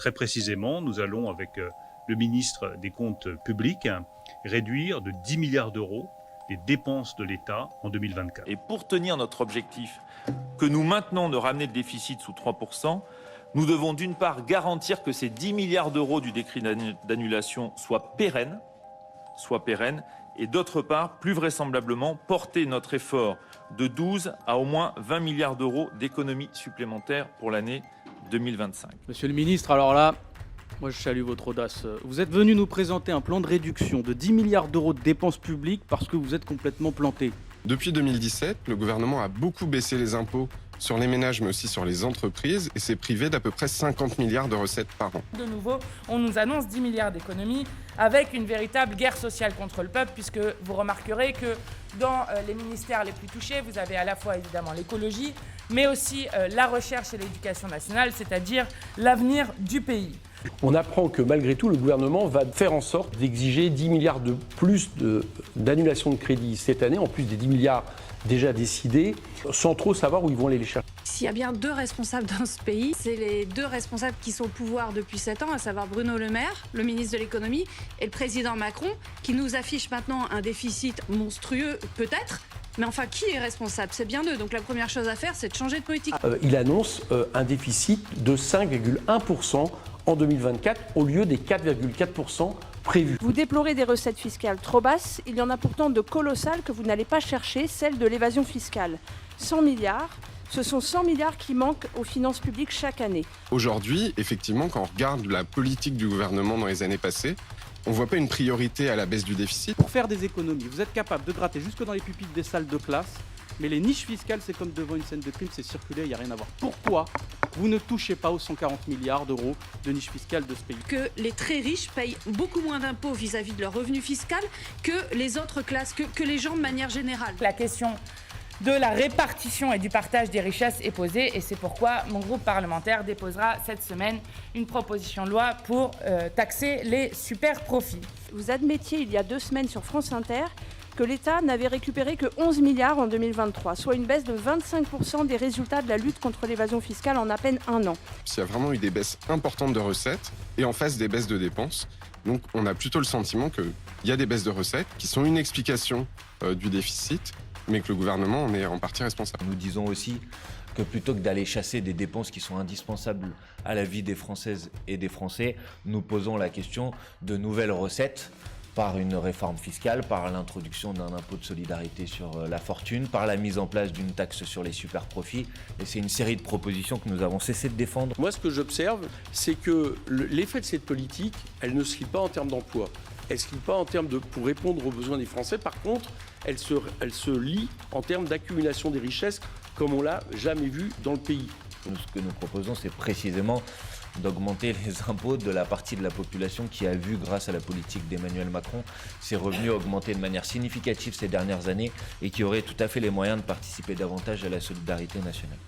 Très précisément, nous allons, avec le ministre des Comptes publics, réduire de 10 milliards d'euros les dépenses de l'État en 2024. Et pour tenir notre objectif, que nous maintenons de ramener le déficit sous 3%, nous devons d'une part garantir que ces 10 milliards d'euros du décret d'annulation soient pérennes, et d'autre part, plus vraisemblablement, porter notre effort de 12 à au moins 20 milliards d'euros d'économies supplémentaires pour l'année 2025. Monsieur le ministre, alors là, moi je salue votre audace. Vous êtes venu nous présenter un plan de réduction de 10 milliards d'euros de dépenses publiques parce que vous êtes complètement planté. Depuis 2017, le gouvernement a beaucoup baissé les impôts sur les ménages mais aussi sur les entreprises et s'est privé d'à peu près 50 milliards de recettes par an. De nouveau, on nous annonce 10 milliards d'économies avec une véritable guerre sociale contre le peuple, puisque vous remarquerez que dans les ministères les plus touchés, vous avez à la fois évidemment l'écologie, mais aussi la recherche et l'éducation nationale, c'est-à-dire l'avenir du pays. On apprend que malgré tout, le gouvernement va faire en sorte d'exiger 10 milliards de plus d'annulation de crédit cette année, en plus des 10 milliards déjà décidés, sans trop savoir où ils vont aller les chercher. S'il y a bien deux responsables dans ce pays, c'est les deux responsables qui sont au pouvoir depuis 7 ans, à savoir Bruno Le Maire, le ministre de l'économie, et le président Macron, qui nous affiche maintenant un déficit monstrueux, peut-être. Mais enfin, qui est responsable? C'est bien eux. Donc la première chose à faire, c'est de changer de politique. Il annonce un déficit de 5,1% en 2024 au lieu des 4,4% prévus. Vous déplorez des recettes fiscales trop basses. Il y en a pourtant de colossales que vous n'allez pas chercher, celle de l'évasion fiscale. 100 milliards. Ce sont 100 milliards qui manquent aux finances publiques chaque année. Aujourd'hui, effectivement, quand on regarde la politique du gouvernement dans les années passées, on ne voit pas une priorité à la baisse du déficit. Pour faire des économies, vous êtes capable de gratter jusque dans les pupitres des salles de classe, mais les niches fiscales, c'est comme devant une scène de crime, c'est circulé, il n'y a rien à voir. Pourquoi vous ne touchez pas aux 140 milliards d'euros de niches fiscales de ce pays? Que les très riches payent beaucoup moins d'impôts vis-à-vis de leur revenu fiscal que les autres classes, que les gens de manière générale. La question de la répartition et du partage des richesses est posée, et c'est pourquoi mon groupe parlementaire déposera cette semaine une proposition de loi pour taxer les super profits. Vous admettiez il y a 2 semaines sur France Inter que l'État n'avait récupéré que 11 milliards en 2023, soit une baisse de 25% des résultats de la lutte contre l'évasion fiscale en à peine 1 an. Il y a vraiment eu des baisses importantes de recettes et en face des baisses de dépenses. Donc on a plutôt le sentiment qu'il y a des baisses de recettes qui sont une explication du déficit, mais que le gouvernement en est en partie responsable. Nous disons aussi que plutôt que d'aller chasser des dépenses qui sont indispensables à la vie des Françaises et des Français, nous posons la question de nouvelles recettes par une réforme fiscale, par l'introduction d'un impôt de solidarité sur la fortune, par la mise en place d'une taxe sur les super profits. Et c'est une série de propositions que nous avons cessé de défendre. Moi, ce que j'observe, c'est que l'effet de cette politique, elle ne se lie pas en termes d'emploi. Elle ne se lie pas en termes pour répondre aux besoins des Français. Par contre, elle se lie en termes d'accumulation des richesses comme on l'a jamais vu dans le pays. Ce que nous proposons, c'est précisément d'augmenter les impôts de la partie de la population qui a vu, grâce à la politique d'Emmanuel Macron, ses revenus augmenter de manière significative ces dernières années et qui aurait tout à fait les moyens de participer davantage à la solidarité nationale.